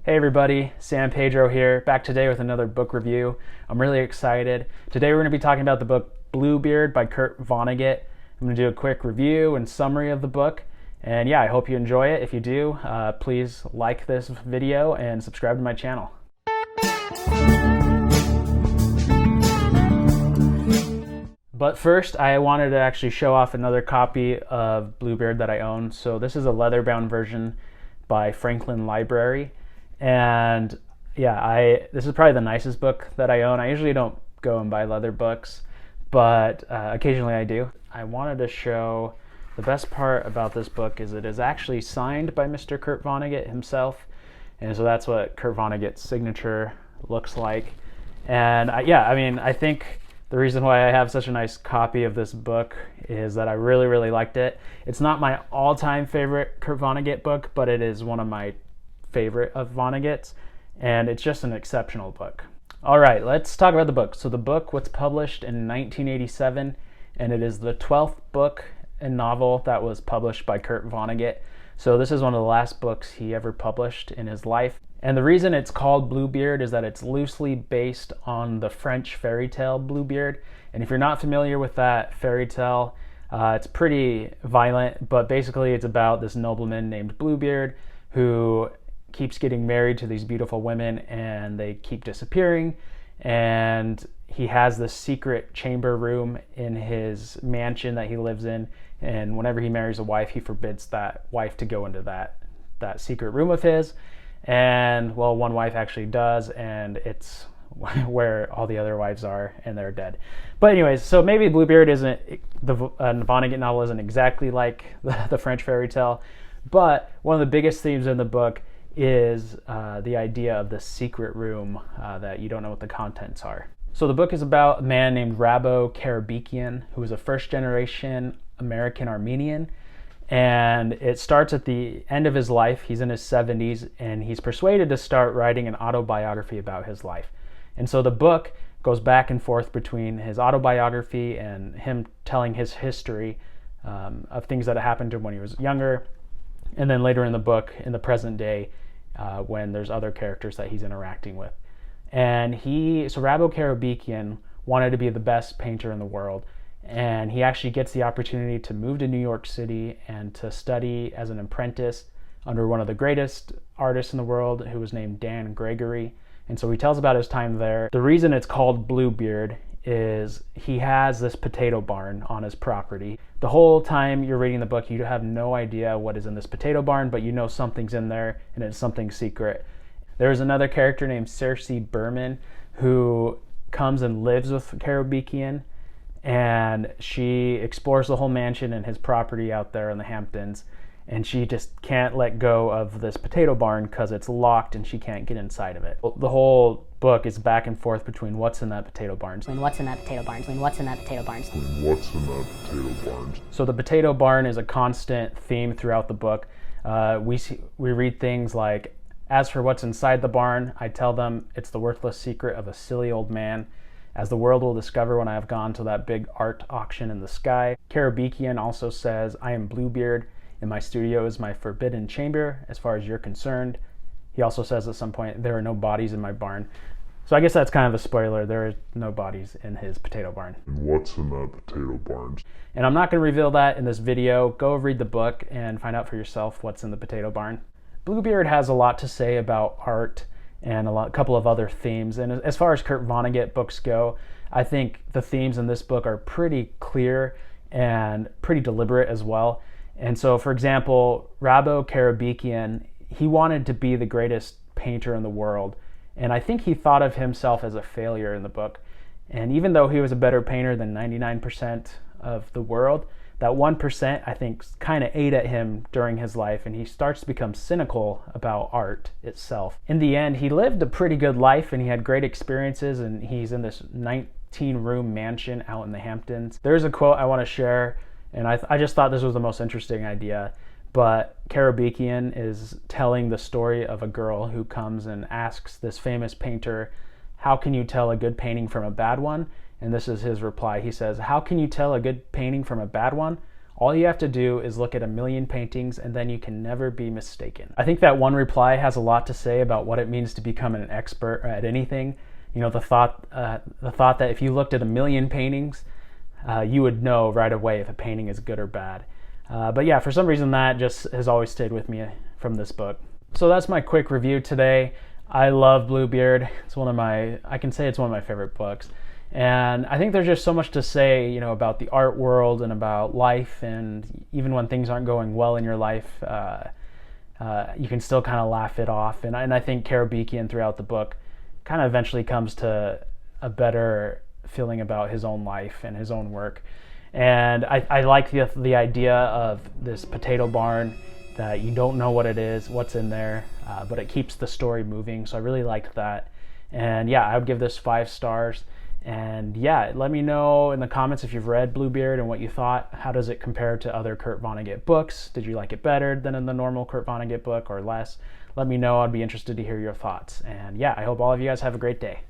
Hey everybody, Sam Pedro here, back today with another book review. I'm really excited. Today we're going to be talking about the book Bluebeard by Kurt Vonnegut. I'm going to do a quick review and summary of the book. And yeah, I hope you enjoy it. If you do, please like this video and subscribe to my channel. But first, I wanted to actually show off another copy of Bluebeard that I own. So this is a leather-bound version by Franklin Library. And yeah, this is probably the nicest book that I own. I usually don't go and buy leather books, but occasionally I do. I wanted to show the best part about this book is it is actually signed by Mr. Kurt Vonnegut himself. And so that's what Kurt Vonnegut's signature looks like. And I think the reason why I have such a nice copy of this book is that I really, really liked it. It's not my all-time favorite Kurt Vonnegut book, but it is one of my favorite of Vonnegut's, and it's just an exceptional book. All right, let's talk about the book. So the book was published in 1987, and it is the 12th book and novel that was published by Kurt Vonnegut. So this is one of the last books he ever published in his life. And the reason it's called Bluebeard is that it's loosely based on the French fairy tale Bluebeard. And if you're not familiar with that fairy tale, it's pretty violent, but basically it's about this nobleman named Bluebeard who keeps getting married to these beautiful women and they keep disappearing. And he has this secret chamber room in his mansion that he lives in. And whenever he marries a wife, he forbids that wife to go into that secret room of his. And well, one wife actually does, and it's where all the other wives are, and they're dead. But anyways, so maybe Bluebeard isn't, the Vonnegut novel isn't exactly like the French fairy tale, but one of the biggest themes in the book is the idea of the secret room that you don't know what the contents are. So the book is about a man named Rabo Karabekian, who is a first-generation American Armenian. And it starts at the end of his life. He's in his 70s, and he's persuaded to start writing an autobiography about his life. And so the book goes back and forth between his autobiography and him telling his history of things that happened to him when he was younger, and then later in the book, in the present day, when there's other characters that he's interacting with. And so Rabo Karabekian wanted to be the best painter in the world. And he actually gets the opportunity to move to New York City and to study as an apprentice under one of the greatest artists in the world, who was named Dan Gregory. And so he tells about his time there. The reason it's called Bluebeard is he has this potato barn on his property. The whole time you're reading the book, you have no idea what is in this potato barn, but you know something's in there and it's something secret. There's another character named Circe Berman who comes and lives with Karabekian, and she explores the whole mansion and his property out there in the Hamptons, and she just can't let go of this potato barn because it's locked and she can't get inside of it. The whole book is back and forth between what's in that potato barn. What's in that potato barn? What's in that potato barn? What's in that potato barn? So the potato barn is a constant theme throughout the book. We read things like, "As for what's inside the barn, I tell them it's the worthless secret of a silly old man, as the world will discover when I have gone to that big art auction in the sky." Karabekian also says, "I am Bluebeard, and my studio is my forbidden chamber as far as you're concerned." He also says at some point, "There are no bodies in my barn." So I guess that's kind of a spoiler. There are no bodies in his potato barn. What's in that potato barn? And I'm not going to reveal that in this video. Go read the book and find out for yourself what's in the potato barn. Bluebeard has a lot to say about art and a couple of other themes. And as far as Kurt Vonnegut books go, I think the themes in this book are pretty clear and pretty deliberate as well. And so, for example, Rabo Karabekian, he wanted to be the greatest painter in the world. And I think he thought of himself as a failure in the book. And even though he was a better painter than 99% of the world, that 1% I think kind of ate at him during his life, and he starts to become cynical about art itself. In the end, he lived a pretty good life and he had great experiences, and he's in this 19-room mansion out in the Hamptons. There's a quote I want to share, and I just thought this was the most interesting idea. But Karabekian is telling the story of a girl who comes and asks this famous painter, "How can you tell a good painting from a bad one?" And this is his reply. He says, "How can you tell a good painting from a bad one? All you have to do is look at a million paintings and then you can never be mistaken. I think that one reply has a lot to say about what it means to become an expert at anything. You know, the thought that if you looked at a million paintings, you would know right away if a painting is good or bad. But yeah, for some reason that just has always stayed with me from this book. So that's my quick review today. I love Bluebeard. I can say it's one of my favorite books. And I think there's just so much to say, you know, about the art world and about life, and even when things aren't going well in your life, you can still kind of laugh it off. And I think Karabekian throughout the book kind of eventually comes to a better feeling about his own life and his own work. And I like the idea of this potato barn, that you don't know what it is, what's in there, but it keeps the story moving. So I really liked that. And yeah, I would give this 5 stars. And yeah, let me know in the comments if you've read Bluebeard and what you thought. How does it compare to other Kurt Vonnegut books? Did you like it better than in the normal Kurt Vonnegut book or less? Let me know. I'd be interested to hear your thoughts. And yeah, I hope all of you guys have a great day.